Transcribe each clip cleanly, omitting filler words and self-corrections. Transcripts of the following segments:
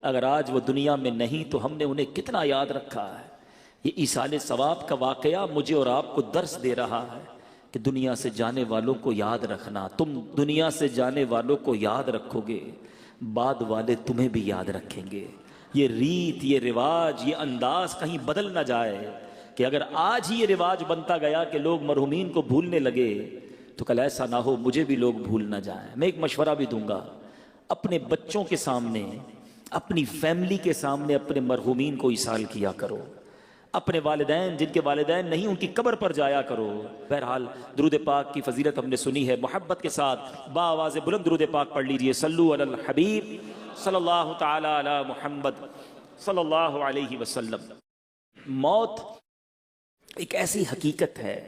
اگر آج وہ دنیا میں نہیں تو ہم نے انہیں کتنا یاد رکھا ہے۔ یہ ایصال ثواب کا واقعہ مجھے اور آپ کو درس دے رہا ہے کہ دنیا سے جانے والوں کو یاد رکھنا۔ تم دنیا سے جانے والوں کو یاد رکھو گے، بعد والے تمہیں بھی یاد رکھیں گے۔ یہ ریت، یہ رواج، یہ انداز کہیں بدل نہ جائے کہ اگر آج ہی یہ رواج بنتا گیا کہ لوگ مرحومین کو بھولنے لگے تو کل ایسا نہ ہو مجھے بھی لوگ بھول نہ جائیں۔ میں ایک مشورہ بھی دوں گا، اپنے بچوں کے سامنے، اپنی فیملی کے سامنے اپنے مرحومین کو ایصال کیا کرو۔ اپنے والدین، جن کے والدین نہیں، ان کی قبر پر جایا کرو۔ بہرحال درود پاک کی فضیلت ہم نے سنی ہے، محبت کے ساتھ باآواز بلند درود پاک پڑھ لیجئے۔ صلو علی الحبیب صلی اللہ تعالی علی محمد صلی اللہ علیہ وسلم۔ موت ایک ایسی حقیقت ہے،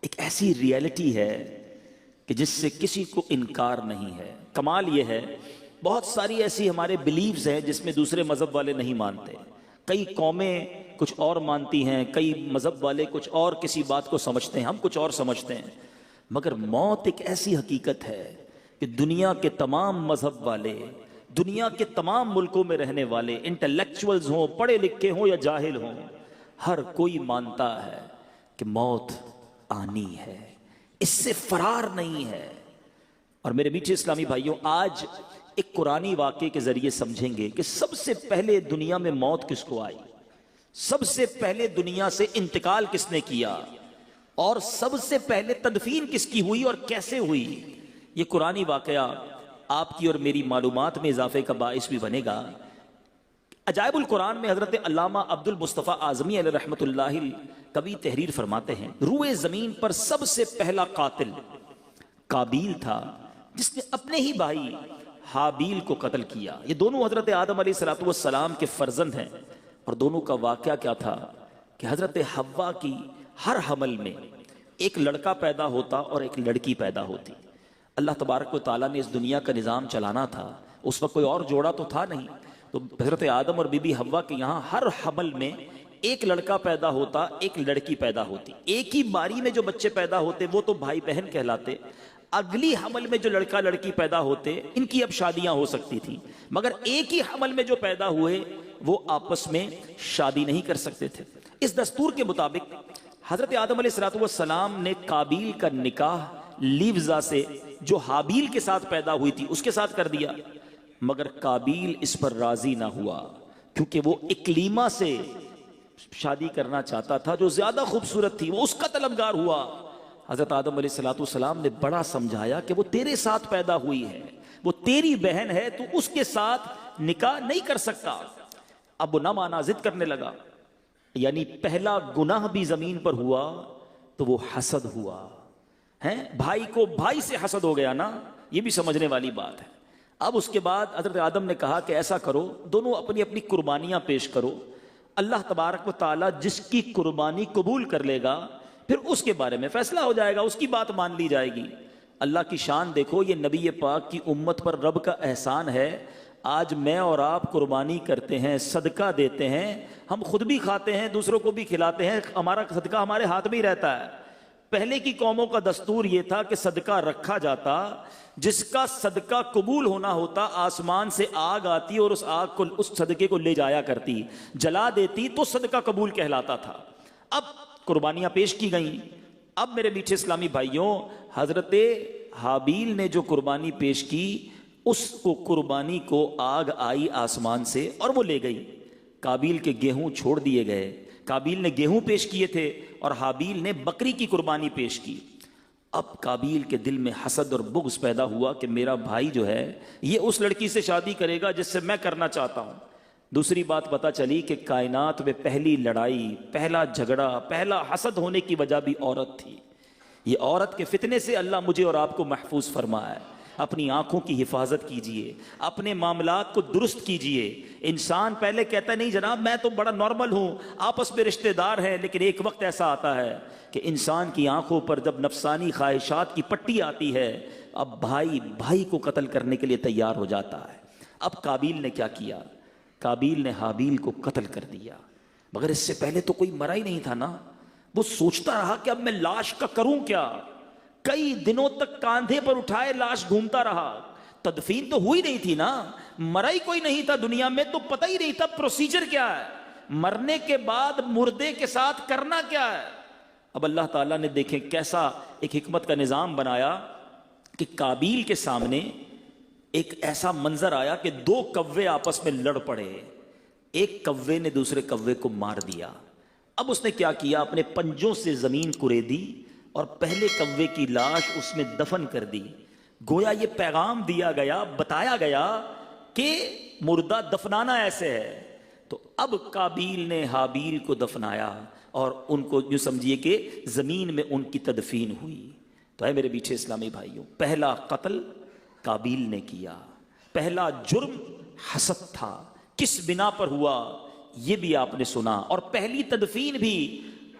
ایک ایسی ریئلٹی ہے کہ جس سے کسی کو انکار نہیں ہے۔ کمال یہ ہے، بہت ساری ایسی ہمارے بلیفز ہیں جس میں دوسرے مذہب والے نہیں مانتے۔ کئی قومیں کچھ اور مانتی ہیں، کئی مذہب والے کچھ اور کسی بات کو سمجھتے ہیں، ہم کچھ اور سمجھتے ہیں، مگر موت ایک ایسی حقیقت ہے کہ دنیا کے تمام مذہب والے، دنیا کے تمام ملکوں میں رہنے والے، انٹلیکچوئلز ہوں، پڑھے لکھے ہوں یا جاہل ہوں، ہر کوئی مانتا ہے کہ موت آنی ہے، اس سے فرار نہیں ہے۔ اور میرے میٹھے اسلامی بھائیوں، آج ایک قرآنی واقعے کے ذریعے سمجھیں گے کہ سب سے پہلے دنیا میں موت کس کو آئی، سب سے پہلے دنیا سے انتقال کس نے کیا، اور سب سے پہلے تدفین کس کی ہوئی اور کیسے ہوئی۔ یہ قرآنی واقعہ آپ کی اور میری معلومات میں اضافے کا باعث بھی بنے گا۔ عجائب القرآن میں حضرت علامہ عبد المصطفیٰ اعظمی علیہ رحمۃ اللہ کبھی تحریر فرماتے ہیں، روئے زمین پر سب سے پہلا قاتل قابیل تھا، جس نے اپنے ہی بھائی حابیل کو قتل کیا۔ یہ دونوں حضرت آدم علیہ السلام کے فرزند ہیں، اور دونوں کا واقعہ کیا تھا کہ حضرت حوا کی ہر حمل میں ایک لڑکا پیدا ہوتا اور ایک لڑکی پیدا ہوتی۔ اللہ تبارک و تعالیٰ نے اس دنیا کا نظام چلانا تھا، اس وقت کوئی اور جوڑا تو تھا نہیں، تو حضرت آدم اور بی بی حوا کے یہاں ہر حمل میں ایک لڑکا پیدا ہوتا، ایک لڑکی پیدا ہوتی۔ ایک ہی باری میں جو بچے پیدا ہوتے وہ تو بھائی بہن کہلاتے، اگلی حمل میں جو لڑکا لڑکی پیدا ہوتے ان کی اب شادیاں ہو سکتی تھی، مگر ایک ہی حمل میں جو پیدا ہوئے وہ آپس میں شادی نہیں کر سکتے تھے۔ اس دستور کے مطابق حضرت آدم علیہ السلام نے قابیل کا نکاح لیوزا سے جو حابیل کے ساتھ پیدا ہوئی تھی اس کے ساتھ کر دیا، مگر قابیل اس پر راضی نہ ہوا، کیونکہ وہ اکلیما سے شادی کرنا چاہتا تھا جو زیادہ خوبصورت تھی، وہ اس کا طلبگار ہوا۔ حضرت آدم علیہ السلام نے بڑا سمجھایا کہ وہ تیرے ساتھ پیدا ہوئی ہے، وہ تیری بہن ہے، تو اس کے ساتھ نکاح نہیں کر سکتا۔ اب وہ نہ مانا، ضد کرنے لگا، یعنی پہلا گناہ بھی زمین پر ہوا تو وہ حسد ہوا ہے، بھائی کو بھائی سے حسد ہو گیا نا، یہ بھی سمجھنے والی بات ہے۔ اب اس کے بعد حضرت آدم نے کہا کہ ایسا کرو، دونوں اپنی اپنی قربانیاں پیش کرو، اللہ تبارک و تعالیٰ جس کی قربانی قبول کر لے گا پھر اس کے بارے میں فیصلہ ہو جائے گا، اس کی بات مان لی جائے گی۔ اللہ کی شان دیکھو، یہ نبی پاک کی امت پر رب کا احسان ہے۔ آج میں اور آپ قربانی کرتے ہیں، صدقہ دیتے ہیں، ہم خود بھی کھاتے ہیں، دوسروں کو بھی کھلاتے ہیں، ہمارا صدقہ ہمارے ہاتھ میں ہی رہتا ہے۔ پہلے کی قوموں کا دستور یہ تھا کہ صدقہ رکھا جاتا، جس کا صدقہ قبول ہونا ہوتا آسمان سے آگ آتی اور اس آگ کو، اس صدقے کو لے جایا کرتی، جلا دیتی تو صدقہ قبول کہلاتا تھا۔ اب قربانیاں پیش کی گئیں۔ اب میرے میٹھے اسلامی بھائیوں، حضرت حابیل نے جو قربانی پیش کی، اس کو قربانی کو آگ آئی آسمان سے اور وہ لے گئی۔ قابیل کے گیہوں چھوڑ دیے گئے، قابیل نے گیہوں پیش کیے تھے اور حابیل نے بکری کی قربانی پیش کی۔ اب قابیل کے دل میں حسد اور بغض پیدا ہوا کہ میرا بھائی جو ہے یہ اس لڑکی سے شادی کرے گا جس سے میں کرنا چاہتا ہوں۔ دوسری بات پتہ چلی کہ کائنات میں پہلی لڑائی، پہلا جھگڑا، پہلا حسد ہونے کی وجہ بھی عورت تھی۔ یہ عورت کے فتنے سے اللہ مجھے اور آپ کو محفوظ فرمائے۔ اپنی آنکھوں کی حفاظت کیجئے، اپنے معاملات کو درست کیجئے۔ انسان پہلے کہتا ہے نہیں جناب میں تو بڑا نارمل ہوں، آپس میں رشتہ دار ہیں، لیکن ایک وقت ایسا آتا ہے کہ انسان کی آنکھوں پر جب نفسانی خواہشات کی پٹی آتی ہے، اب بھائی بھائی کو قتل کرنے کے لیے تیار ہو جاتا ہے۔ اب قابیل نے کیا کیا؟ قابیل نے حابیل کو قتل کر دیا، مگر اس سے پہلے تو کوئی مرا ہی نہیں تھا نا۔ وہ سوچتا رہا کہ اب میں لاش کا کروں کیا۔ کئی دنوں تک کاندھے پر اٹھائے لاش گھومتا رہا، تدفین تو ہوئی نہیں تھی نا، مرا ہی کوئی نہیں تھا دنیا میں، تو پتہ ہی نہیں تھا پروسیجر کیا ہے، مرنے کے بعد مردے کے ساتھ کرنا کیا ہے۔ اب اللہ تعالیٰ نے دیکھیں کیسا ایک حکمت کا نظام بنایا کہ قابیل کے سامنے ایک ایسا منظر آیا کہ دو کوے آپس میں لڑ پڑے، ایک کوے نے دوسرے کوے کو مار دیا۔ اب اس نے کیا کیا، اپنے پنجوں سے زمین کریدی اور پہلے کوے کی لاش اس میں دفن کر دی۔ گویا یہ پیغام دیا گیا، بتایا گیا کہ مردہ دفنانا ایسے ہے۔ تو اب قابیل نے حابیل کو دفنایا اور ان کو یوں سمجھیے کہ زمین میں ان کی تدفین ہوئی۔ تو اے میرے پیچھے اسلامی بھائیوں، پہلا قتل قابیل نے کیا، پہلا جرم حسد تھا، کس بنا پر ہوا یہ بھی آپ نے سنا، اور پہلی تدفین بھی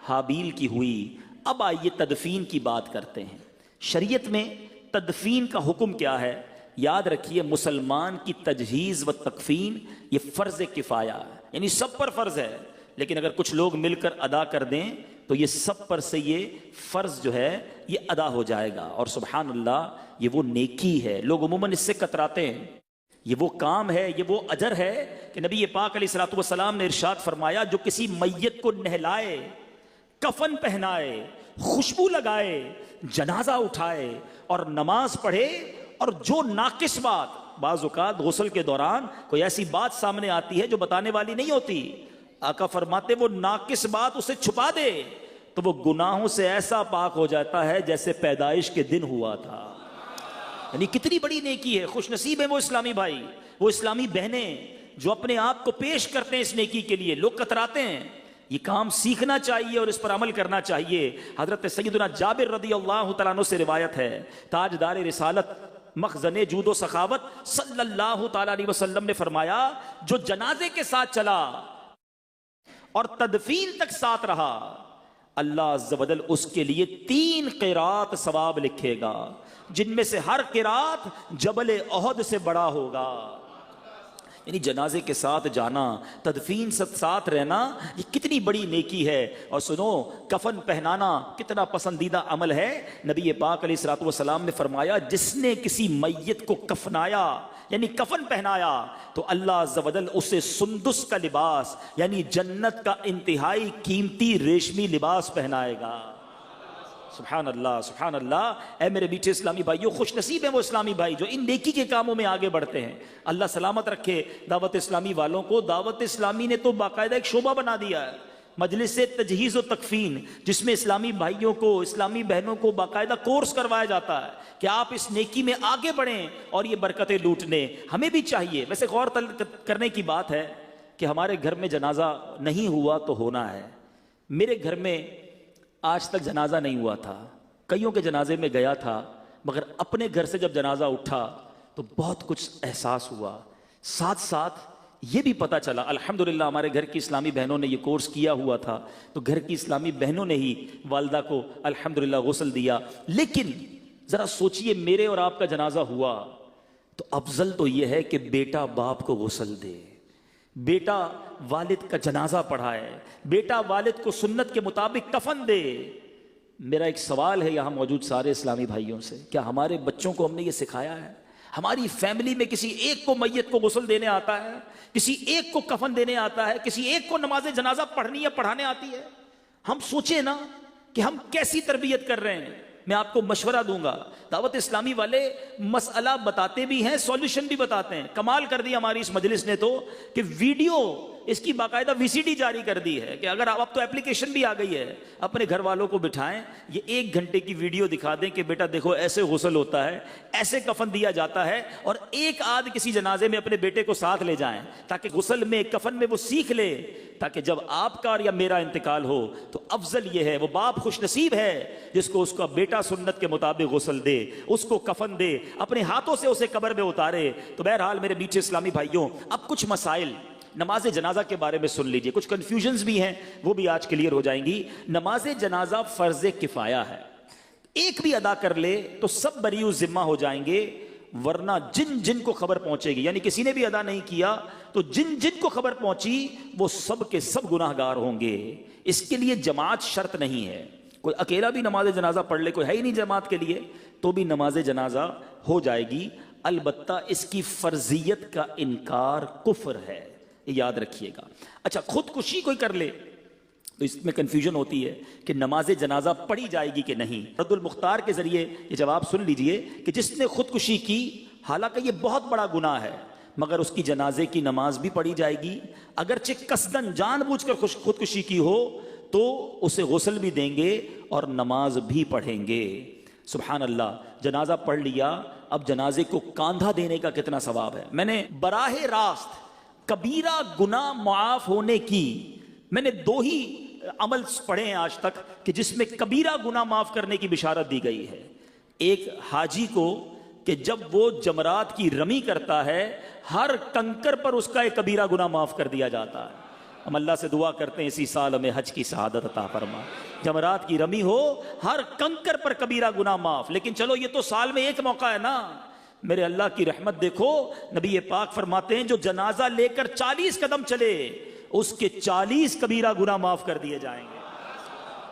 حابیل کی ہوئی۔ اب آئیے تدفین کی بات کرتے ہیں۔ شریعت میں تدفین کا حکم کیا ہے؟ یاد رکھیے، مسلمان کی تجہیز و تکفین یہ فرض کفایہ ہے، یعنی سب پر فرض ہے، لیکن اگر کچھ لوگ مل کر ادا کر دیں تو یہ سب پر سے یہ فرض جو ہے یہ ادا ہو جائے گا۔ اور سبحان اللہ، یہ وہ نیکی ہے، لوگ عموماً اس سے کتراتے ہیں، یہ وہ کام ہے، یہ وہ اجر ہے کہ نبی پاک علیہ الصلوۃ والسلام نے ارشاد فرمایا، جو کسی میت کو نہلائے، کفن پہنائے، خوشبو لگائے، جنازہ اٹھائے اور نماز پڑھے، اور جو ناقص بات، بعض اوقات غسل کے دوران کوئی ایسی بات سامنے آتی ہے جو بتانے والی نہیں ہوتی، آقا فرماتے وہ ناقص بات اسے چھپا دے تو وہ گناہوں سے ایسا پاک ہو جاتا ہے جیسے پیدائش کے دن ہوا تھا۔ یعنی کتنی بڑی نیکی ہے، خوش نصیب ہے وہ اسلامی بھائی، وہ اسلامی بہنیں جو اپنے آپ کو پیش کرتے ہیں اس نیکی کے لیے۔ لوگ کتراتے ہیں، یہ کام سیکھنا چاہیے اور اس پر عمل کرنا چاہیے۔ حضرت سیدنا جابر رضی اللہ تعالیٰ عنہ سے روایت ہے، تاجدار رسالت مخزن جود و سخاوت صلی اللہ تعالیٰ علیہ وسلم نے فرمایا، جو جنازے کے ساتھ چلا اور تدفین تک ساتھ رہا، اللہ عز و جل اس کے لیے 3 قرات ثواب لکھے گا، جن میں سے ہر قرات جبل احد سے بڑا ہوگا۔ یعنی جنازے کے ساتھ جانا، تدفین سے ساتھ رہنا، یہ کتنی بڑی نیکی ہے۔ اور سنو، کفن پہنانا کتنا پسندیدہ عمل ہے۔ نبی پاک علیہ الصلوۃ والسلام نے فرمایا، جس نے کسی میت کو کفنایا یعنی کفن پہنایا تو اللہ عز و جل اسے سندس کا لباس یعنی جنت کا انتہائی قیمتی ریشمی لباس پہنائے گا۔ سبحان اللہ، سبحان اللہ۔ اے میرے میٹھے اسلامی بھائیوں، خوش نصیب ہیں وہ اسلامی بھائی جو ان نیکی کے کاموں میں آگے بڑھتے ہیں۔ اللہ سلامت رکھے دعوت اسلامی والوں کو۔ دعوت اسلامی نے تو باقاعدہ ایک شعبہ بنا دیا ہے، مجلس تجہیز و تکفین، جس میں اسلامی بھائیوں کو، اسلامی بہنوں کو باقاعدہ کورس کروایا جاتا ہے کہ آپ اس نیکی میں آگے بڑھیں اور یہ برکتیں لوٹنے ہمیں بھی چاہیے۔ ویسے غور کرنے کی بات ہے کہ ہمارے گھر میں جنازہ نہیں ہوا تو ہونا ہے۔ میرے گھر میں آج تک جنازہ نہیں ہوا تھا، کئیوں کے جنازے میں گیا تھا، مگر اپنے گھر سے جب جنازہ اٹھا تو بہت کچھ احساس ہوا۔ ساتھ ساتھ یہ بھی پتہ چلا، الحمدللہ ہمارے گھر کی اسلامی بہنوں نے یہ کورس کیا ہوا تھا، تو گھر کی اسلامی بہنوں نے ہی والدہ کو الحمدللہ غسل دیا۔ لیکن ذرا سوچئے، میرے اور آپ کا جنازہ ہوا تو افضل تو یہ ہے کہ بیٹا باپ کو غسل دے، بیٹا والد کا جنازہ پڑھائے، بیٹا والد کو سنت کے مطابق کفن دے۔ میرا ایک سوال ہے یہاں موجود سارے اسلامی بھائیوں سے، کیا ہمارے بچوں کو ہم نے یہ سکھایا ہے؟ ہماری فیملی میں کسی ایک کو میت کو غسل دینے آتا ہے، کسی ایک کو کفن دینے آتا ہے، کسی ایک کو نماز جنازہ پڑھنی یا پڑھانے آتی ہے؟ ہم سوچیں نا کہ ہم کیسی تربیت کر رہے ہیں۔ میں آپ کو مشورہ دوں گا، دعوت اسلامی والے مسئلہ بتاتے بھی ہیں، سولوشن بھی بتاتے ہیں۔ کمال کر دی ہماری اس مجلس نے تو کہ ویڈیو اس کی باقاعدہ VCD جاری کر دی ہے کہ اگر اب تو ایپلیکیشن بھی آ گئی ہے، اپنے گھر والوں کو بٹھائیں، یہ 1 گھنٹے کی ویڈیو دکھا دیں کہ بیٹا دیکھو ایسے غسل ہوتا ہے، ایسے کفن دیا جاتا ہے، اور ایک آدھ کسی جنازے میں اپنے بیٹے کو ساتھ لے جائیں تاکہ غسل میں، کفن میں وہ سیکھ لے، تاکہ جب آپ کا یا میرا انتقال ہو تو افضل یہ ہے، وہ باپ خوش نصیب ہے جس کو اس کا بیٹا سنت کے مطابق غسل دے، اس کو کفن دے، اپنے ہاتھوں سے اسے قبر میں اتارے۔ تو بہرحال میرے میٹھے اسلامی بھائیوں، اب کچھ مسائل نماز جنازہ کے بارے میں سن لیجئے، کچھ کنفیوژنز بھی ہیں، وہ بھی آج کلیئر ہو جائیں گی۔ نماز جنازہ فرض کفایہ ہے، ایک بھی ادا کر لے تو سب بری ذمہ ہو جائیں گے، ورنہ جن جن کو خبر پہنچے گی، یعنی کسی نے بھی ادا نہیں کیا تو جن جن کو خبر پہنچی وہ سب کے سب گناہگار ہوں گے۔ اس کے لیے جماعت شرط نہیں ہے، کوئی اکیلا بھی نماز جنازہ پڑھ لے، کوئی ہے ہی نہیں جماعت کے لیے، تو بھی نماز جنازہ ہو جائے گی۔ البتہ اس کی فرضیت کا انکار کفر ہے، یہ یاد رکھیے گا۔ اچھا، خودکشی کوئی کر لے تو اس میں کنفیوژن ہوتی ہے کہ نماز جنازہ پڑھی جائے گی کہ نہیں۔ رد المختار کے ذریعے یہ جواب سن لیجئے کہ جس نے خودکشی کی، حالانکہ یہ بہت بڑا گناہ ہے، مگر اس کی جنازے کی نماز بھی پڑھی جائے گی، اگرچہ قصدن جان بوجھ کر خودکشی کی ہو تو اسے غسل بھی دیں گے اور نماز بھی پڑھیں گے۔ سبحان اللہ، جنازہ پڑھ لیا، اب جنازے کو کاندھا دینے کا کتنا ثواب ہے۔ میں نے براہ راست کبیرہ گناہ معاف ہونے کی میں نے 2 ہی عمل پڑھے ہیں آج تک کہ جس میں کبیرہ گناہ معاف کرنے کی بشارت دی گئی ہے۔ ایک حاجی کو کہ جب وہ جمرات کی رمی کرتا ہے، ہر کنکر پر اس کا ایک کبیرہ گناہ معاف کر دیا جاتا ہے۔ ہم اللہ سے دعا کرتے ہیں اسی سال ہمیں حج کی سعادت عطا فرما، جمرات کی رمی ہو، ہر کنکر پر کبیرہ گناہ معاف۔ لیکن چلو یہ تو سال میں ایک موقع ہے نا، میرے اللہ کی رحمت دیکھو، نبی پاک فرماتے ہیں جو جنازہ لے کر 40 قدم چلے اس کے 40 کبیرہ گناہ معاف کر دیے جائیں گے۔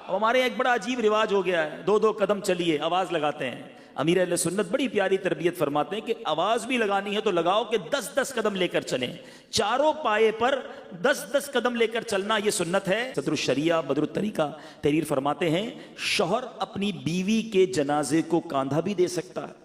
اب ہمارے یہاں ایک بڑا عجیب رواج ہو گیا ہے، 2 قدم چلیے، آواز لگاتے ہیں۔ امیر اہل سنت بڑی پیاری تربیت فرماتے ہیں کہ آواز بھی لگانی ہے تو لگاؤ کہ 10 قدم لے کر چلیں، چاروں پائے پر 10 قدم لے کر چلنا، یہ سنت ہے۔ صدر الشریعہ بدر الطریقہ تحریر فرماتے ہیں شوہر اپنی بیوی کے جنازے کو کاندھا بھی دے سکتا ہے،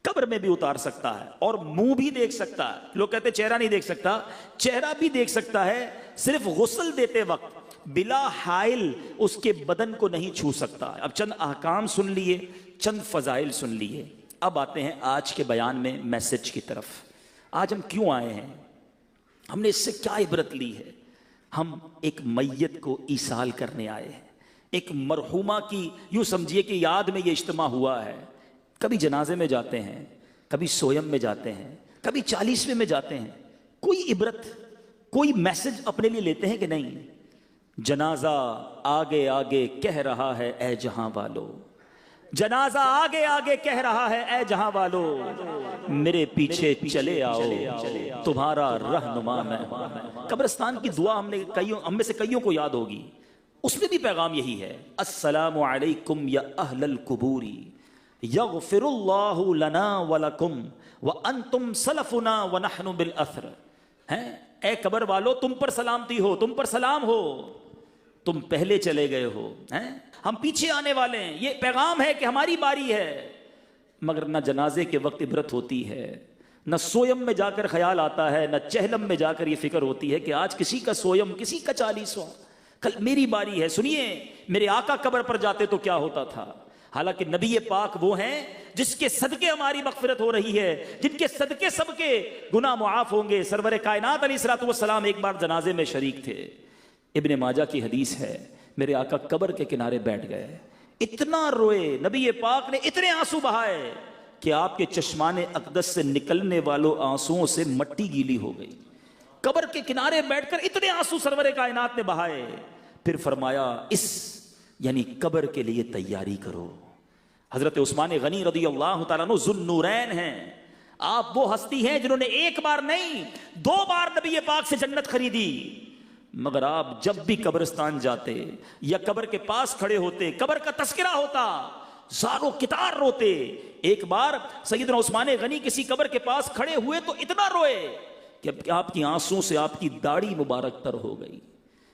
قبر میں بھی اتار سکتا ہے، اور منہ بھی دیکھ سکتا ہے۔ لوگ کہتے ہیں چہرہ نہیں دیکھ سکتا، چہرہ بھی دیکھ سکتا ہے، صرف غسل دیتے وقت بلا حائل اس کے بدن کو نہیں چھو سکتا۔ اب چند احکام سن لیے، چند فضائل سن لیے، اب آتے ہیں آج کے بیان میں میسج کی طرف۔ آج ہم کیوں آئے ہیں، ہم نے اس سے کیا عبرت لی ہے؟ ہم ایک میت کو ایصال کرنے آئے ہیں، ایک مرحومہ کی یوں سمجھیے کہ یاد میں یہ اجتماع ہوا ہے۔ کبھی جنازے میں جاتے ہیں، کبھی سویم میں جاتے ہیں، کبھی 40ویں میں جاتے ہیں، کوئی عبرت، کوئی میسج اپنے لیے لیتے ہیں کہ نہیں؟ جنازہ آگے آگے کہہ رہا ہے اے جہاں والو، جنازہ آگے آگے کہہ رہا ہے اے جہاں والو، میرے پیچھے چلے آؤ تمہارا رہنما میں ہوں۔ قبرستان کی دعا ہم میں سے کئیوں کو یاد ہوگی، اس میں بھی پیغام یہی ہے، السلام علیکم یا اہل القبور یغفر اللہ لنا ولکم وانتم سلفنا ونحن بالاثر۔ اے قبر والو، تم پر سلامتی ہو، تم پر سلام ہو، تم پہلے چلے گئے ہو، ہم پیچھے آنے والے ہیں۔ یہ پیغام ہے کہ ہماری باری ہے، مگر نہ جنازے کے وقت عبرت ہوتی ہے، نہ سویم میں جا کر خیال آتا ہے، نہ چہلم میں جا کر یہ فکر ہوتی ہے کہ آج کسی کا سویم، کسی کا 40واں، کل میری باری ہے۔ سنیے، میرے آقا قبر پر جاتے تو کیا ہوتا تھا؟ حالانکہ نبی پاک وہ ہیں جس کے صدقے ہماری مغفرت ہو رہی ہے، جن کے صدقے سب کے گناہ معاف ہوں گے۔ سرور کائنات علیہ الصلوۃ والسلام ایک بار جنازے میں شریک تھے، ابن ماجہ کی حدیث ہے، میرے آقا قبر کے کنارے بیٹھ گئے، اتنا روئے، نبی پاک نے اتنے آنسو بہائے کہ آپ کے چشمان اقدس سے نکلنے والوں آنسوؤں سے مٹی گیلی ہو گئی۔ قبر کے کنارے بیٹھ کر اتنے آنسو سرور کائنات نے بہائے، پھر فرمایا اس یعنی قبر کے لیے تیاری کرو۔ حضرت عثمان غنی رضی اللہ تعالیٰ عنہ ذو النورین ہیں، آپ وہ ہستی ہیں جنہوں نے ایک بار نہیں 2 بار نبی پاک سے جنت خریدی، مگر آپ جب بھی قبرستان جاتے یا قبر کے پاس کھڑے ہوتے، قبر کا تذکرہ ہوتا، زارو کتار روتے۔ ایک بار سیدنا عثمان غنی کسی قبر کے پاس کھڑے ہوئے تو اتنا روئے کہ آپ کی آنسوں سے آپ کی داڑھی مبارک تر ہو گئی۔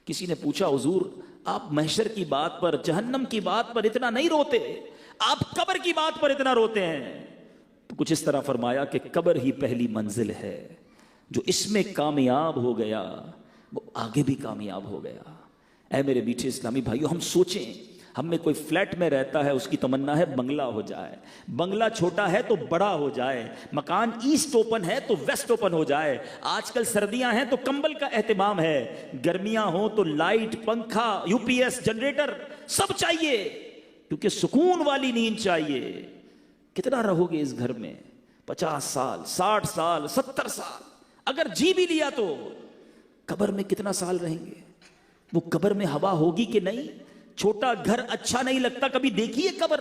کسی نے پوچھا حضور آپ محشر کی بات پر، جہنم کی بات پر اتنا نہیں روتے، آپ قبر کی بات پر اتنا روتے ہیں؟ تو کچھ اس طرح فرمایا کہ قبر ہی پہلی منزل ہے، جو اس میں کامیاب ہو گیا وہ آگے بھی کامیاب ہو گیا۔ اے میرے میٹھے اسلامی بھائیو، ہم سوچیں، ہم میں کوئی فلیٹ میں رہتا ہے، اس کی تمنا ہے بنگلہ ہو جائے، بنگلہ چھوٹا ہے تو بڑا ہو جائے، مکان ایسٹ اوپن ہے تو ویسٹ اوپن ہو جائے، آج کل سردیاں ہیں تو کمبل کا اہتمام ہے، گرمیاں ہوں تو لائٹ، پنکھا، یو پی ایس، جنریٹر سب چاہیے، کیونکہ سکون والی نیند چاہیے۔ کتنا رہو گے اس گھر میں؟ 50 سال، 60 سال، 70 سال، اگر جی بھی لیا تو قبر میں کتنا سال رہیں گے؟ وہ قبر میں ہوا ہوگی کہ نہیں؟ چھوٹا گھر اچھا نہیں لگتا، کبھی دیکھیے قبر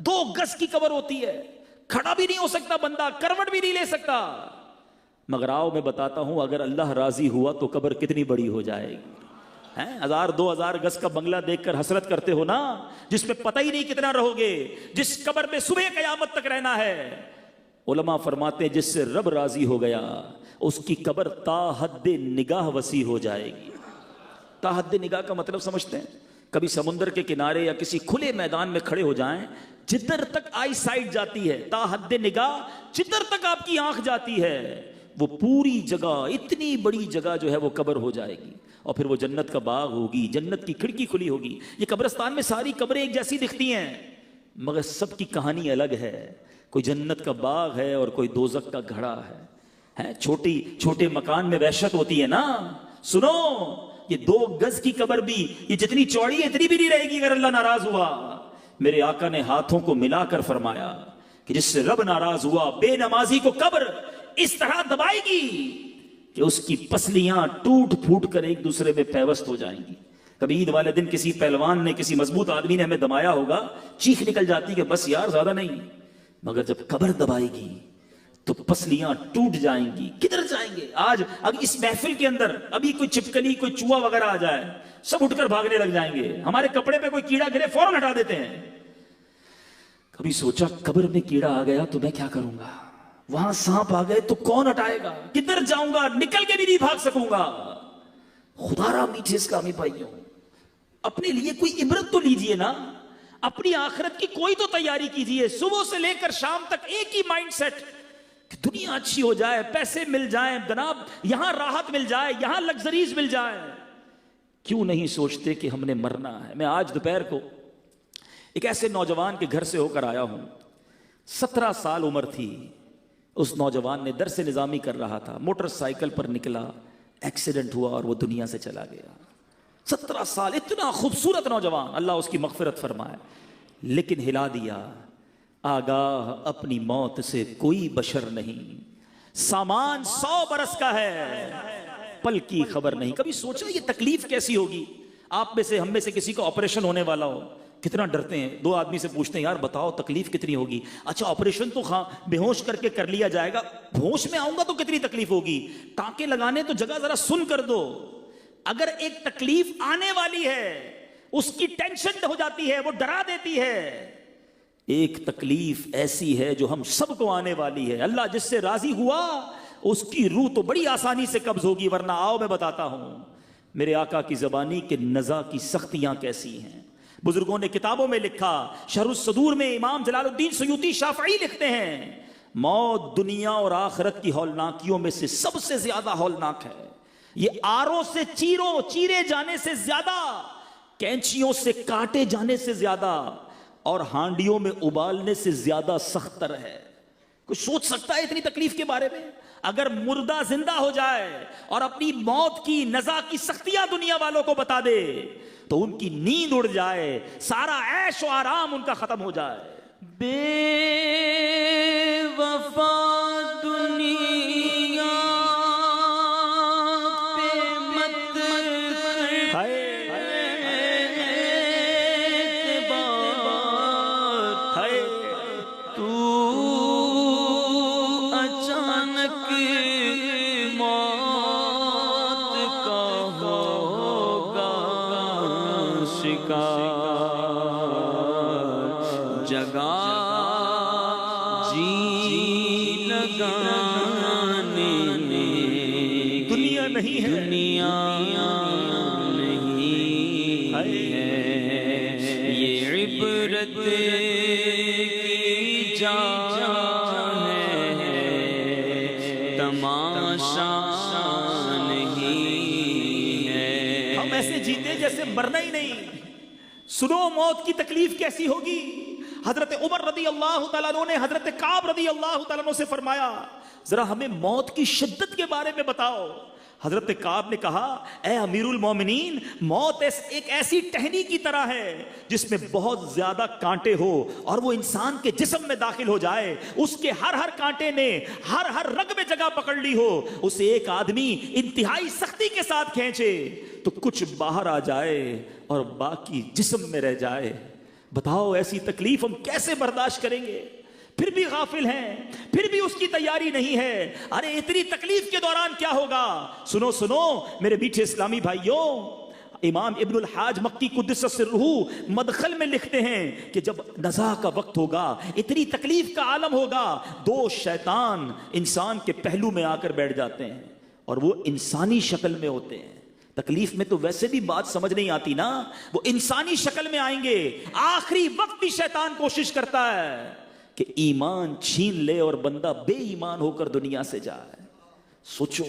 2 گز کی قبر ہوتی ہے، کھڑا بھی نہیں ہو سکتا بندہ، کروٹ بھی نہیں لے سکتا۔ مگر آؤ میں بتاتا ہوں، اگر اللہ راضی ہوا تو قبر کتنی بڑی ہو جائے گی۔ 1000-2000 گز کا بنگلہ دیکھ کر حسرت کرتے ہو نا، جس میں پتہ ہی نہیں کتنا رہو گے، جس قبر میں صبح قیامت تک رہنا ہے، علماء فرماتے ہیں جس سے رب راضی ہو گیا اس کی قبر تا حد نگاہ وسیع ہو جائے گی. تا حد نگاہ کا مطلب سمجھتے ہیں؟ کبھی سمندر کے کنارے یا کسی کھلے میدان میں کھڑے ہو جائیں, جدھر تک آئی سائٹ جاتی ہے, تا حد نگاہ جدھر تک آپ کی آنکھ جاتی ہے, وہ پوری جگہ, اتنی بڑی جگہ جو ہے وہ قبر ہو جائے گی. اور پھر وہ جنت کا باغ ہوگی, جنت کی کھڑکی کھلی ہوگی. یہ قبرستان میں ساری قبریں ایک جیسی دکھتی ہیں مگر سب کی کہانی الگ ہے. کوئی جنت کا باغ ہے اور کوئی دوزخ کا گھڑا ہے. چھوٹے مکان میں وحشت ہوتی ہے نا. سنو, یہ 2 گز کی قبر بھی یہ جتنی چوڑی ہے اتنی بھی نہیں رہے گی اگر اللہ ناراض ہوا. میرے آقا نے ہاتھوں کو ملا کر فرمایا کہ جس سے رب ناراض ہوا بے نمازی کو قبر اس طرح دبائے گی کہ اس کی پسلیاں ٹوٹ پھوٹ کر ایک دوسرے میں پیوست ہو جائیں گی. کبھی عید والے دن کسی پہلوان نے, کسی مضبوط آدمی نے ہمیں دبایا ہوگا, چیخ نکل جاتی کہ بس یار زیادہ نہیں. مگر جب قبر دبائے گی تو پسلیاں ٹوٹ جائیں گی. کدھر جائیں گے آج؟ اب اس محفل کے اندر ابھی کوئی چھپکلی, کوئی چوہا وغیرہ آ جائے, سب اٹھ کر بھاگنے لگ جائیں گے. ہمارے کپڑے پہ کوئی کیڑا گرے فوراً ہٹا دیتے ہیں. کبھی سوچا قبر میں کیڑا آ گیا تو میں کیا کروں گا؟ وہاں سانپ آ گئے تو کون ہٹائے گا؟ کدھر جاؤں گا؟ نکل کے بھی نہیں بھاگ سکوں گا. خدا را میٹھے اسلامی بھائیوں, اپنے لیے کوئی عبرت تو لیجئے نا. اپنی آخرت کی کوئی تو تیاری کیجئے. صبح سے لے کر شام تک ایک ہی مائنڈ سیٹ کہ دنیا اچھی ہو جائے, پیسے مل جائیں, جناب یہاں راحت مل جائے, یہاں لگزریز مل جائے. کیوں نہیں سوچتے کہ ہم نے مرنا ہے؟ میں آج دوپہر کو ایک ایسے نوجوان کے گھر سے ہو کر آیا ہوں. 17 سال عمر تھی. اس نوجوان نے درس نظامی کر رہا تھا, موٹر سائیکل پر نکلا, ایکسیڈنٹ ہوا اور وہ دنیا سے چلا گیا. 17 سال, اتنا خوبصورت نوجوان, اللہ اس کی مغفرت فرمائے. لیکن ہلا دیا, آگاہ اپنی موت سے کوئی بشر نہیں, سامان 100 برس کا ہے, پل کی خبر نہیں. کبھی سوچا یہ تکلیف کیسی ہوگی؟ آپ میں سے, ہم میں سے کسی کو آپریشن ہونے والا ہو, کتنا ڈرتے ہیں. 2 آدمی سے پوچھتے ہیں یار بتاؤ تکلیف کتنی ہوگی؟ اچھا آپریشن تو بے ہوش کر کے کر لیا جائے گا, ہوش میں آؤں گا تو کتنی تکلیف ہوگی؟ ٹانکے لگانے تو جگہ ذرا سن کر دو. اگر ایک تکلیف آنے والی ہے اس کی ٹینشن ہو جاتی ہے, وہ ڈرا دیتی ہے. ایک تکلیف ایسی ہے جو ہم سب کو آنے والی ہے. اللہ جس سے راضی ہوا اس کی روح تو بڑی آسانی سے قبض ہوگی, ورنہ آؤ میں بتاتا ہوں میرے آقا کی زبانی کہ نزا کی سختیاں کیسی ہیں. بزرگوں نے کتابوں میں لکھا, شرح الصدور میں امام جلال الدین سیوطی شافعی لکھتے ہیں, موت دنیا اور آخرت کی ہولناکیوں میں سے سب سے زیادہ ہولناک ہے. یہ آروں سے چیرے جانے سے زیادہ, کینچیوں سے کاٹے جانے سے زیادہ, اور ہانڈیوں میں ابالنے سے زیادہ سخت تر ہے. کوئی سوچ سکتا ہے اتنی تکلیف کے بارے میں؟ اگر مردہ زندہ ہو جائے اور اپنی موت کی نزا کی سختیاں دنیا والوں کو بتا دے تو ان کی نیند اڑ جائے, سارا عیش و آرام ان کا ختم ہو جائے. بے وفا دنیا پہ مت تو اچانک موت کا ہوگا شکار, جگہ جی لگانے دنیا نہیں ہے, دنیا نہیں ہے. یہ عبرت کی جان ہے, تماشا نہیں ہے. ہم ایسے جیتے جیسے مرنا ہی نہیں. سنو موت کی تکلیف کیسی ہوگی. حضرت عمر رضی اللہ تعالیٰ عنہ نے حضرت کعب رضی اللہ تعالیٰ عنہ سے فرمایا ذرا ہمیں موت کی شدت کے بارے میں بتاؤ. حضرت کعب نے کہا اے امیر المومنین, موت ایک ایسی ٹہنی کی طرح ہے جس میں بہت زیادہ کانٹے ہو اور وہ انسان کے جسم میں داخل ہو جائے, اس کے ہر کانٹے نے ہر رگ میں جگہ پکڑ لی ہو, اسے ایک آدمی انتہائی سختی کے ساتھ کھینچے تو کچھ باہر آ جائے اور باقی جسم میں رہ جائے. بتاؤ ایسی تکلیف ہم کیسے برداشت کریں گے؟ پھر بھی غافل ہیں, پھر بھی اس کی تیاری نہیں ہے. ارے اتنی تکلیف کے دوران کیا ہوگا؟ سنو میرے میٹھے اسلامی بھائیوں, امام ابن الحاج مکی قدس سرہ مدخل میں لکھتے ہیں کہ جب نزاع کا وقت ہوگا، اتنی تکلیف کا عالم ہوگا، دو شیطان انسان کے پہلو میں آ کر بیٹھ جاتے ہیں اور وہ انسانی شکل میں ہوتے ہیں۔ تکلیف میں تو ویسے بھی بات سمجھ نہیں آتی نا، وہ انسانی شکل میں آئیں گے۔ آخری وقت بھی شیطان کوشش کرتا ہے کہ ایمان چھین لے اور بندہ بے ایمان ہو کر دنیا سے جائے۔ سوچو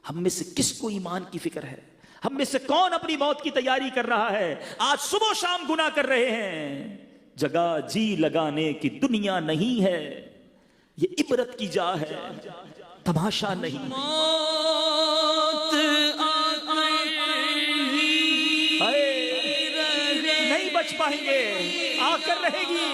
ہم میں سے کس کو ایمان کی فکر ہے؟ ہم میں سے کون اپنی موت کی تیاری کر رہا ہے؟ آج صبح و شام گناہ کر رہے ہیں۔ جگہ جی لگانے کی دنیا نہیں ہے، یہ عبرت کی جا ہے، تماشا نہیں۔ نہیں بچ پائیں گے، آ کر رہے گی۔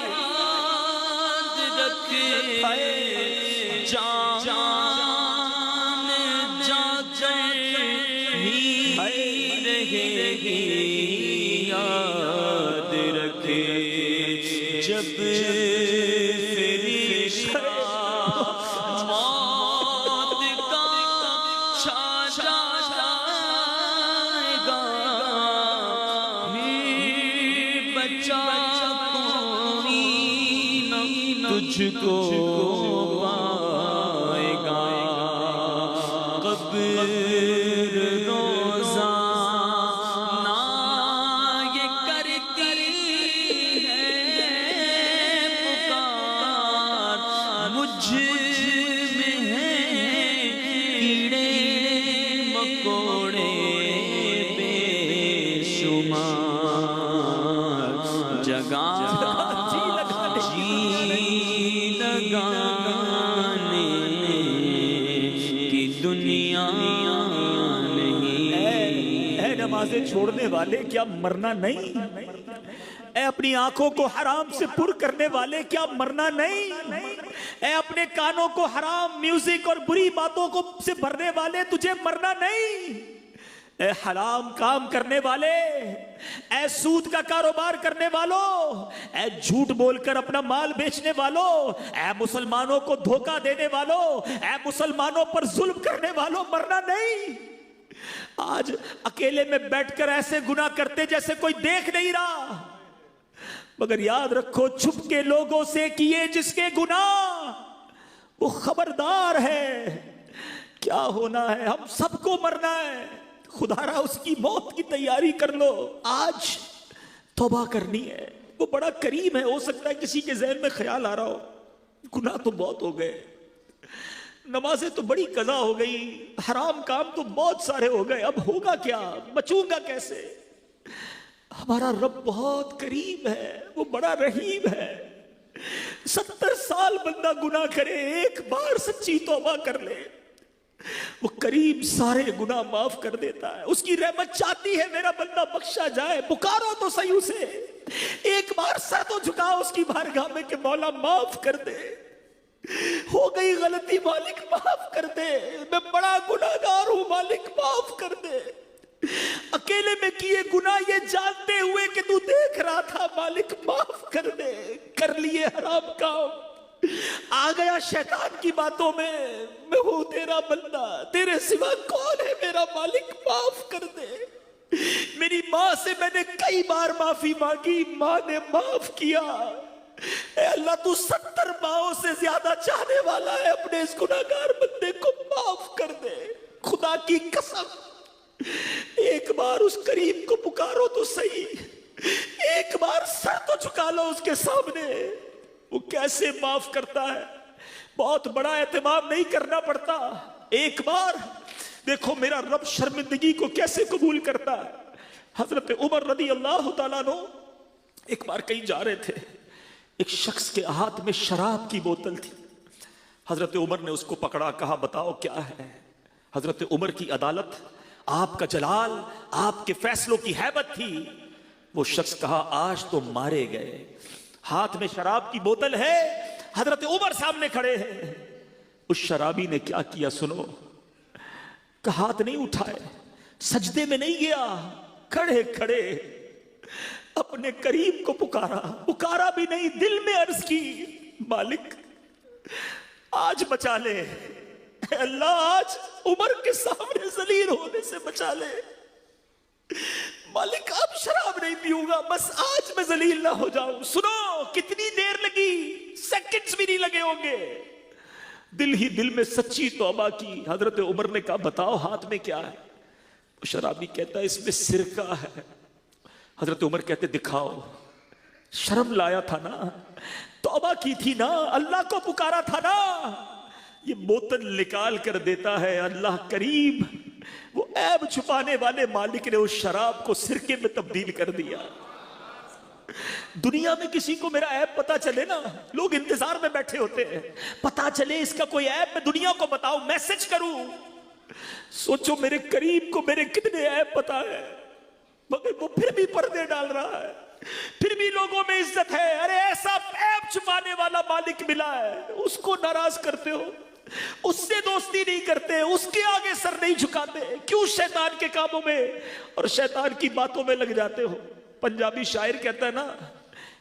یاد رکھے جب موت کا چھا جائے گا، بچہ کوئی نہ تجھ کو پائے گا، قبر نمازیں چھوڑنے والے کیا مرنا نہیں؟ اے اپنی آنکھوں کو حرام سے پر کرنے والے کیا مرنا نہیں؟ اے اپنے کانوں کو حرام میوزک اور بری باتوں کو سے بھرنے والے تجھے مرنا نہیں؟ اے حرام کام کرنے والے، اے سود کا کاروبار کرنے والوں، اے جھوٹ بول کر اپنا مال بیچنے والوں، اے مسلمانوں کو دھوکہ دینے والوں، اے مسلمانوں پر ظلم کرنے والوں، مرنا نہیں؟ آج اکیلے میں بیٹھ کر ایسے گناہ کرتے جیسے کوئی دیکھ نہیں رہا، مگر یاد رکھو چھپ کے لوگوں سے کیے جس کے گناہ وہ خبردار ہے کیا ہونا ہے۔ ہم سب کو مرنا ہے، خدا را اس کی موت کی تیاری کر لو۔ آج توبہ کرنی ہے، وہ بڑا کریم ہے۔ ہو سکتا ہے کسی کے ذہن میں خیال آ رہا ہو گناہ تو بہت ہو گئے، نمازیں تو بڑی قضا ہو گئی، حرام کام تو بہت سارے ہو گئے، اب ہوگا کیا، بچوں گا کیسے؟ ہمارا رب بہت کریم ہے، وہ بڑا رحیم ہے۔ 70 سال بندہ گناہ کرے، ایک بار سچی توبہ کر لے، وہ کریم سارے گناہ معاف کر دیتا ہے۔ اس کی رحمت چاہتی ہے میرا بندہ بخشا جائے، پکارو تو صحیح اسے، ایک بار سر تو جھکاؤ اس کی بارگاہ میں کہ مولا معاف کر دے، ہو گئی غلطی مالک معاف کر دے، میں بڑا گناہگار ہوں مالک معاف کر دے، اکیلے میں کیے گناہ یہ جانتے ہوئے کہ تو دیکھ رہا تھا مالک معاف کر دے، کر لیے حرام کام، آ گیا شیطان کی باتوں میں ہوں تیرا بندہ، تیرے سوا کون ہے میرا مالک معاف کر دے۔ میری ماں سے میں نے کئی بار معافی مانگی، ماں نے معاف کیا، اے اللہ تو 70 ماؤں سے زیادہ چاہنے والا ہے، اپنے اس گناہگار بندے کو معاف کر دے۔ خدا کی قسم ایک بار اس کریم کو پکارو تو صحیح، ایک بار سر تو جھکا لو اس کے سامنے، وہ کیسے معاف کرتا ہے۔ بہت بڑا اہتمام نہیں کرنا پڑتا، ایک بار دیکھو میرا رب شرمندگی کو کیسے قبول کرتا ہے۔ حضرت عمر رضی اللہ تعالیٰ عنہ ایک بار کہیں جا رہے تھے، ایک شخص کے ہاتھ میں شراب کی بوتل تھی، حضرت عمر نے اس کو پکڑا، کہا بتاؤ کیا ہے۔ حضرت عمر کی عدالت، آپ کا جلال، آپ کے فیصلوں کی ہیبت تھی۔ وہ شخص کہا آج تو مارے گئے، ہاتھ میں شراب کی بوتل ہے، حضرت عمر سامنے کھڑے ہیں۔ اس شرابی نے کیا کیا سنو، کہ ہاتھ نہیں اٹھائے، سجدے میں نہیں گیا، کھڑے کھڑے اپنے کریم کو پکارا بھی نہیں، دل میں عرض کی مالک آج بچا لے، اے اللہ آج عمر کے سامنے ذلیل ہونے سے بچا لے، مالک اب شراب نہیں پیوں گا، بس آج میں ذلیل نہ ہو جاؤں۔ سنو کتنی دیر لگی، سیکنڈز بھی نہیں لگے ہوں گے، دل ہی دل میں سچی توبہ کی۔ حضرت عمر نے کہا بتاؤ ہاتھ میں کیا ہے؟ شرابی کہتا ہے اس میں سرکہ ہے۔ حضرت عمر کہتے دکھاؤ۔ شرم لایا تھا نا، توبہ کی تھی نا، اللہ کو پکارا تھا نا۔ یہ بوتل نکال کر دیتا ہے اللہ کریم، وہ عیب چھپانے والے مالک نے اس شراب کو سرکے میں تبدیل کر دیا۔ دنیا میں کسی کو میرا عیب پتا چلے نا، لوگ انتظار میں بیٹھے ہوتے ہیں، پتا چلے اس کا کوئی عیب، میں دنیا کو بتاؤں، میسج کروں۔ سوچو میرے کریم کو میرے کتنے عیب پتا ہے، مگر وہ پھر بھی پردے ڈال رہا ہے، پھر بھی لوگوں میں عزت ہے۔ ارے ایسا عیب چھپانے والا مالک ملا ہے، اس کو ناراض کرتے ہو، اس سے دوستی نہیں کرتے، اس کے آگے سر نہیں جھکاتے، کیوں شیطان کے کاموں میں اور شیطان کی باتوں میں لگ جاتے ہو؟ پنجابی شاعر کہتا ہے نا،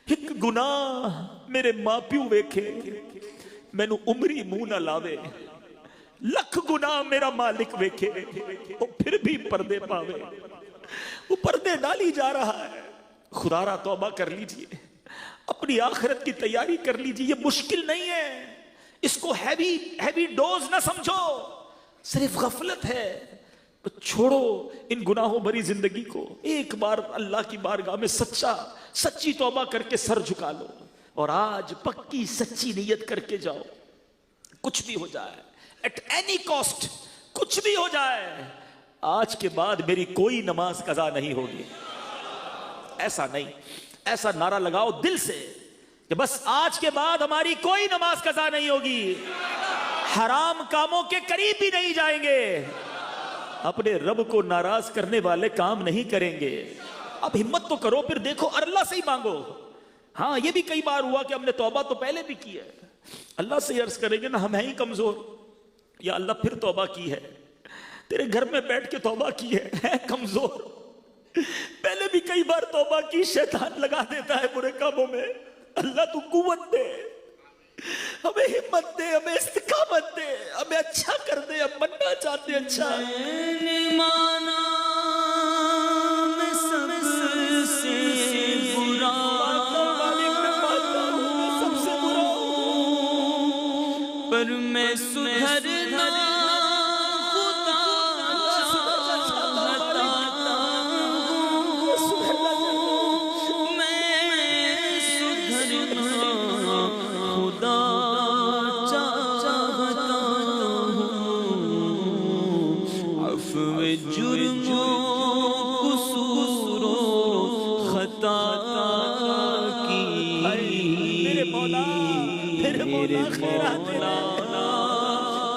ایک گناہ میرے ماں پیو ویکھے مینوں عمری منہ نہ لاوے، لکھ گناہ میرا مالک ویکھے وہ پھر بھی پردے پاوے۔ وہ پردے ڈالی جا رہا ہے۔ خدا را توبہ کر لیجئے، اپنی آخرت کی تیاری کر لیجئے، یہ مشکل نہیں ہے، اس کو ہیوی ڈوز نہ سمجھو، صرف غفلت ہے۔ چھوڑو ان گناہوں بھری زندگی کو، ایک بار اللہ کی بارگاہ میں سچی توبہ کر کے سر جھکا لو، اور آج پکی سچی نیت کر کے جاؤ، کچھ بھی ہو جائے، ایٹ اینی کاسٹ، کچھ بھی ہو جائے، آج کے بعد میری کوئی نماز قضا نہیں ہوگی۔ ایسا نہیں، ایسا نعرہ لگاؤ دل سے کہ بس آج کے بعد ہماری کوئی نماز قضا نہیں ہوگی، حرام کاموں کے قریب بھی نہیں جائیں گے، اپنے رب کو ناراض کرنے والے کام نہیں کریں گے۔ اب ہمت تو کرو، پھر دیکھو اللہ سے ہی مانگو۔ ہاں یہ بھی کئی بار ہوا کہ ہم نے توبہ تو پہلے بھی کی ہے، اللہ سے عرض کریں گے نا ہم ہیں ہی کمزور، یا اللہ پھر توبہ کی ہے، تیرے گھر میں بیٹھ کے توبہ کی ہے کمزور، پہلے بھی کئی بار توبہ کی، شیطان لگا دیتا ہے برے کاموں میں۔ اللہ تو قوت دے، ہمیں ہمت دے، ہمیں استقامت دے، ہمیں اچھا کر دے، ہم بننا چاہتے ہیں اچھا۔ میں نے مانا میں سب سے برا، سب سے برا، پر میں سدھرنا خدا چاہتا ہوں، میں سدھرنا خدا چاہتا ہوں، عفو جرم و قصور و خطا کی میرے مولا خیرات دے،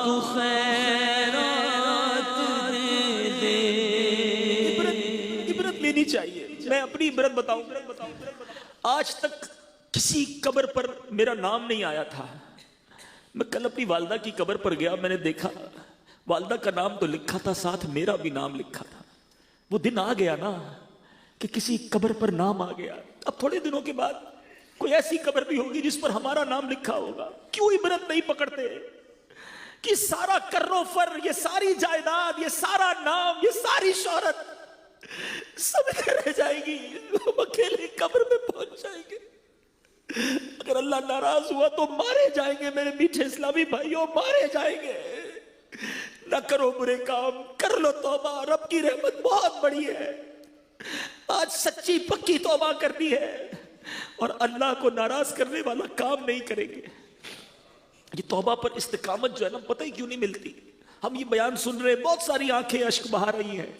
تو خیرات دے۔ عبرت لینی چاہیے۔ میں اپنی عبرت بتاؤں، آج تک کسی قبر پر میرا نام نہیں آیا تھا۔ میں کل اپنی والدہ کی قبر پر گیا، میں نے دیکھا والدہ کا نام تو لکھا تھا، ساتھ میرا بھی نام لکھا تھا۔ وہ دن آ گیا نا کہ کسی قبر پر نام آ گیا۔ اب تھوڑے دنوں کے بعد کوئی ایسی قبر بھی ہوگی جس پر ہمارا نام لکھا ہوگا۔ کیوں عبرت نہیں پکڑتے کہ سارا کر و فر، یہ ساری جائیداد، یہ سارا نام، یہ ساری شہرت سب رہ جائے گی، ہم اکیلے قبر میں پہنچ جائیں گے۔ اگر اللہ ناراض ہوا تو مارے جائیں گے، میرے میٹھے اسلامی بھائیوں، مارے جائیں گے۔ نہ کرو برے کام، کر لو توبہ، رب کی رحمت بہت بڑی ہے۔ آج سچی پکی توبہ کرنی ہے اور اللہ کو ناراض کرنے والا کام نہیں کریں گے۔ یہ توبہ پر استقامت جو ہے نا، پتہ ہی کیوں نہیں ملتی۔ ہم یہ بیان سن رہے ہیں، بہت ساری آنکھیں اشک بہا رہی ہیں،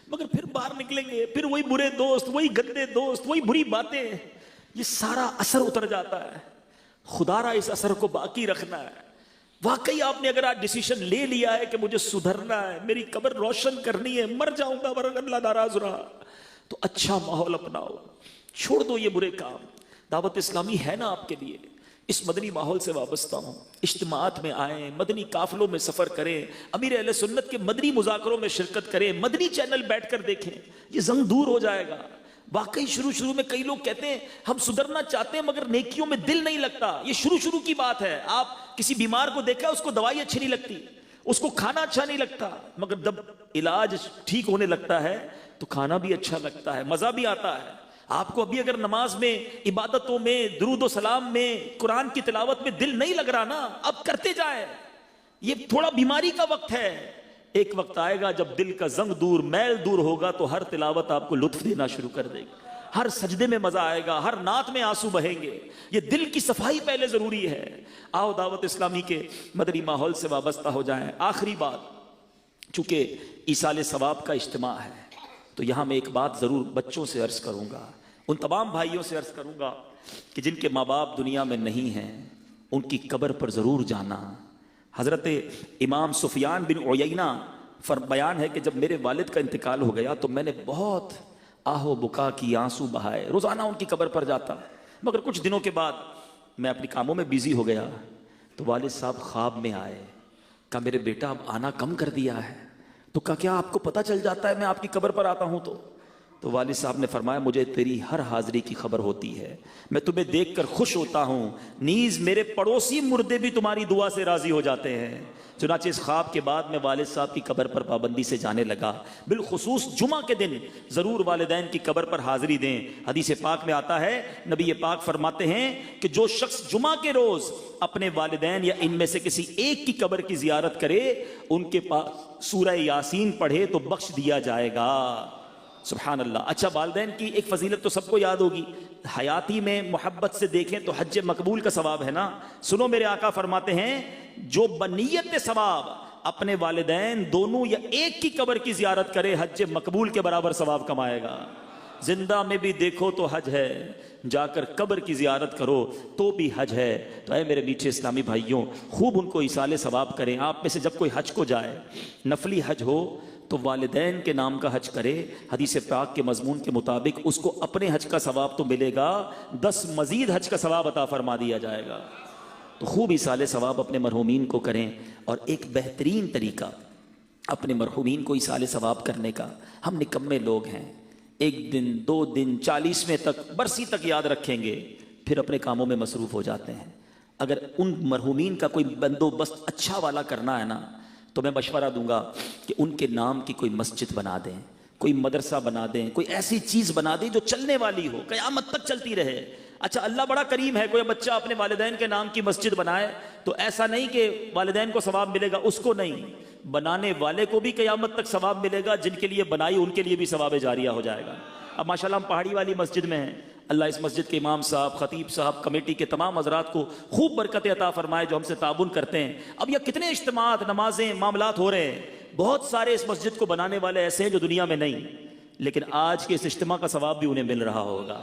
مگر پھر باہر نکلیں گے، پھر وہی برے دوست، وہی گندے دوست، وہی بری باتیں، یہ سارا اثر اتر جاتا ہے۔ خدا را اس اثر کو باقی رکھنا ہے۔ واقعی آپ نے اگر آج ڈیسیشن لے لیا ہے کہ مجھے سدھرنا ہے، میری قبر روشن کرنی ہے، مر جاؤں گا ورنہ اللہ ناراض رہا، تو اچھا ماحول اپناؤ، چھوڑ دو یہ برے کام۔ دعوت اسلامی ہے نا آپ کے لیے، اس مدنی ماحول سے وابستہ ہوں، اجتماعات میں آئیں، مدنی قافلوں میں سفر کریں، امیر اہل سنت کے مدنی مذاکروں میں شرکت کریں، مدنی چینل بیٹھ کر دیکھیں، یہ زنگ دور ہو جائے گا۔ واقعی شروع میں کئی لوگ کہتے ہیں ہم سدھرنا چاہتے ہیں مگر نیکیوں میں دل نہیں لگتا۔ یہ شروع کی بات ہے۔ آپ کسی بیمار کو دیکھا، اس کو دوائی اچھی نہیں لگتی، اس کو کھانا اچھا نہیں لگتا، مگر جب علاج ٹھیک ہونے لگتا ہے تو کھانا بھی اچھا لگتا ہے، مزہ بھی آتا ہے۔ آپ کو ابھی اگر نماز میں، عبادتوں میں، درود و سلام میں، قرآن کی تلاوت میں دل نہیں لگ رہا نا، اب کرتے جائیں۔ یہ تھوڑا بیماری کا وقت ہے، ایک وقت آئے گا جب دل کا زنگ دور، میل دور ہوگا تو ہر تلاوت آپ کو لطف دینا شروع کر دے گی، ہر سجدے میں مزہ آئے گا، ہر نعت میں آنسو بہیں گے۔ یہ دل کی صفائی پہلے ضروری ہے۔ آؤ دعوت اسلامی کے مدنی ماحول سے وابستہ ہو جائیں۔ آخری بات، چونکہ ایصال ثواب کا اجتماع ہے تو یہاں میں ایک بات ضرور بچوں سے عرض کروں گا، ان تمام بھائیوں سے عرض کروں گا کہ جن کے ماں باپ دنیا میں نہیں ہیں ان کی قبر پر ضرور جانا۔ حضرت امام سفیان بن عیینہ بیان ہے کہ جب میرے والد کا انتقال ہو گیا تو میں نے بہت آہ و بکا کی، آنسو بہائے، روزانہ ان کی قبر پر جاتا، مگر کچھ دنوں کے بعد میں اپنی کاموں میں بیزی ہو گیا تو والد صاحب خواب میں آئے، کہا میرے بیٹا اب آنا کم کر دیا ہے۔ تو کہا کیا آپ کو پتہ چل جاتا ہے میں آپ کی قبر پر آتا ہوں؟ تو والد صاحب نے فرمایا مجھے تیری ہر حاضری کی خبر ہوتی ہے، میں تمہیں دیکھ کر خوش ہوتا ہوں، نیز میرے پڑوسی مردے بھی تمہاری دعا سے راضی ہو جاتے ہیں۔ چنانچہ اس خواب کے بعد میں والد صاحب کی قبر پر پابندی سے جانے لگا، بالخصوص جمعہ کے دن ضرور والدین کی قبر پر حاضری دیں۔ حدیث پاک میں آتا ہے، نبی پاک فرماتے ہیں کہ جو شخص جمعہ کے روز اپنے والدین یا ان میں سے کسی ایک کی قبر کی زیارت کرے، ان کے پاس سورہ یاسین پڑھے تو بخش دیا جائے گا۔ سبحان اللہ۔ اچھا، والدین کی ایک فضیلت تو سب کو یاد ہوگی، حیاتی میں محبت سے دیکھیں تو حج مقبول کا ثواب ہے نا۔ سنو، میرے آقا فرماتے ہیں جو بنیت ثواب اپنے والدین دونوں یا ایک کی قبر کی زیارت کرے، حج مقبول کے برابر ثواب کمائے گا۔ زندہ میں بھی دیکھو تو حج ہے، جا کر قبر کی زیارت کرو تو بھی حج ہے۔ تو اے میرے میٹھے اسلامی بھائیوں، خوب ان کو ایصال ثواب کریں۔ آپ میں سے جب کوئی حج کو جائے، نفلی حج ہو تو والدین کے نام کا حج کرے۔ حدیث پاک کے مضمون کے مطابق اس کو اپنے حج کا ثواب تو ملے گا، 10 مزید حج کا ثواب عطا فرما دیا جائے گا۔ تو خوب ایصال ثواب اپنے مرحومین کو کریں۔ اور ایک بہترین طریقہ اپنے مرحومین کو ایصال ثواب کرنے کا، ہم نکمے لوگ ہیں، 1 دن 2 دن 40ویں تک، برسی تک یاد رکھیں گے، پھر اپنے کاموں میں مصروف ہو جاتے ہیں۔ اگر ان مرحومین کا کوئی بندوبست اچھا والا کرنا ہے نا، تو میں مشورہ دوں گا کہ ان کے نام کی کوئی مسجد بنا دیں، کوئی مدرسہ بنا دیں، کوئی ایسی چیز بنا دیں جو چلنے والی ہو، قیامت تک چلتی رہے۔ اچھا، اللہ بڑا کریم ہے، کوئی بچہ اپنے والدین کے نام کی مسجد بنائے تو ایسا نہیں کہ والدین کو ثواب ملے گا، اس کو نہیں، بنانے والے کو بھی قیامت تک ثواب ملے گا، جن کے لیے بنائی ان کے لیے بھی ثواب جاریہ ہو جائے گا۔ اب ماشاءاللہ ہم پہاڑی والی مسجد میں ہیں، اللہ اس مسجد کے امام صاحب، خطیب صاحب، کمیٹی کے تمام حضرات کو خوب برکت عطا فرمائے جو ہم سے تعاون کرتے ہیں۔ اب یہ کتنے اجتماعات، نمازیں، معاملات ہو رہے ہیں، بہت سارے اس مسجد کو بنانے والے ایسے ہیں جو دنیا میں نہیں، لیکن آج کے اس اجتماع کا ثواب بھی انہیں مل رہا ہوگا۔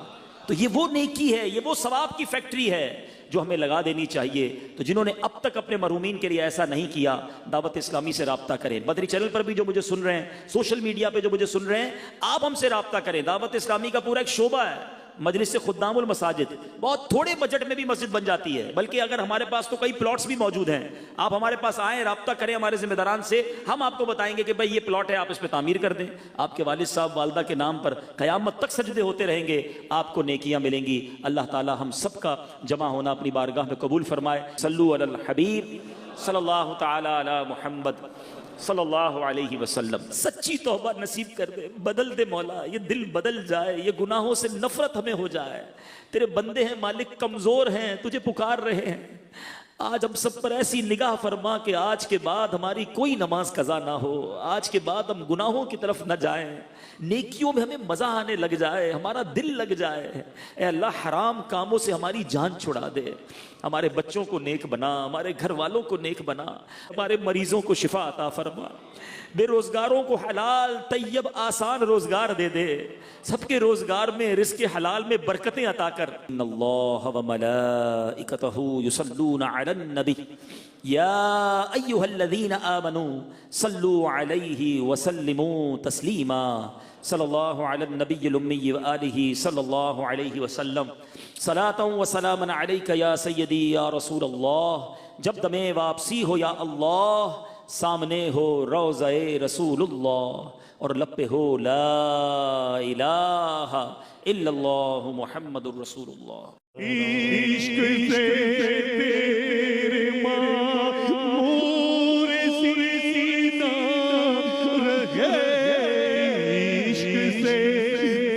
تو یہ وہ نیکی ہے، یہ وہ ثواب کی فیکٹری ہے جو ہمیں لگا دینی چاہیے۔ تو جنہوں نے اب تک اپنے مرحومین کے لیے ایسا نہیں کیا، دعوت اسلامی سے رابطہ کریں۔ بدری چینل پر بھی جو مجھے سن رہے ہیں، سوشل میڈیا پہ جو مجھے سن رہے ہیں، آپ ہم سے رابطہ کریں۔ دعوت اسلامی کا پورا ایک شعبہ ہے، مجلس سے خدام المساجد، بہت تھوڑے بجٹ میں بھی مسجد بن جاتی ہے، بلکہ اگر ہمارے پاس تو کئی پلاٹس بھی موجود ہیں، آپ ہمارے پاس آئیں، رابطہ کریں ہمارے ذمہ داران سے، ہم آپ کو بتائیں گے کہ بھائی یہ پلاٹ ہے، آپ اس پہ تعمیر کر دیں، آپ کے والد صاحب والدہ کے نام پر قیامت تک سجدے ہوتے رہیں گے، آپ کو نیکیاں ملیں گی۔ اللہ تعالی ہم سب کا جمع ہونا اپنی بارگاہ میں قبول فرمائے۔ صلو علی الحبیب صلی اللہ تعالی علی محمد صلی اللہ علیہ وسلم۔ سچی توبہ نصیب کر دے، بدل دے مولا، یہ دل بدل جائے، یہ گناہوں سے نفرت ہمیں ہو جائے۔ تیرے بندے ہیں مالک، کمزور ہیں، تجھے پکار رہے ہیں، آج ہم سب پر ایسی نگاہ فرما کہ آج کے بعد ہماری کوئی نماز قضا نہ ہو، آج کے بعد ہم گناہوں کی طرف نہ جائیں، نیکیوں میں ہمیں مزہ آنے لگ جائے، ہمارا دل لگ جائے۔ اے اللہ، حرام کاموں سے ہماری جان چھڑا دے، ہمارے بچوں کو نیک بنا، ہمارے گھر والوں کو نیک بنا، ہمارے مریضوں کو شفا عطا فرما، بے روزگاروں کو حلال طیب آسان روزگار دے دے، سب کے روزگار میں رزق حلال میں برکتیں عطا کر۔ ان اللہ و ملائکتہ یصلون علی النبی یا ایھا الذین آمنوا صلوا علیہ وسلموا تسلیما۔ صلی اللہ علی النبی الامی وآلہ صلی اللہ علیہ وسلم۔ صلاۃ و سلام علیک یا سیدی یا رسول اللہ۔ جب دمیں واپسی ہو یا اللہ، سامنے ہو روضہ رسول اللہ، اور لب پہ ہو لا الہ الا اللہ محمد الرسول اللہ۔ عشق سے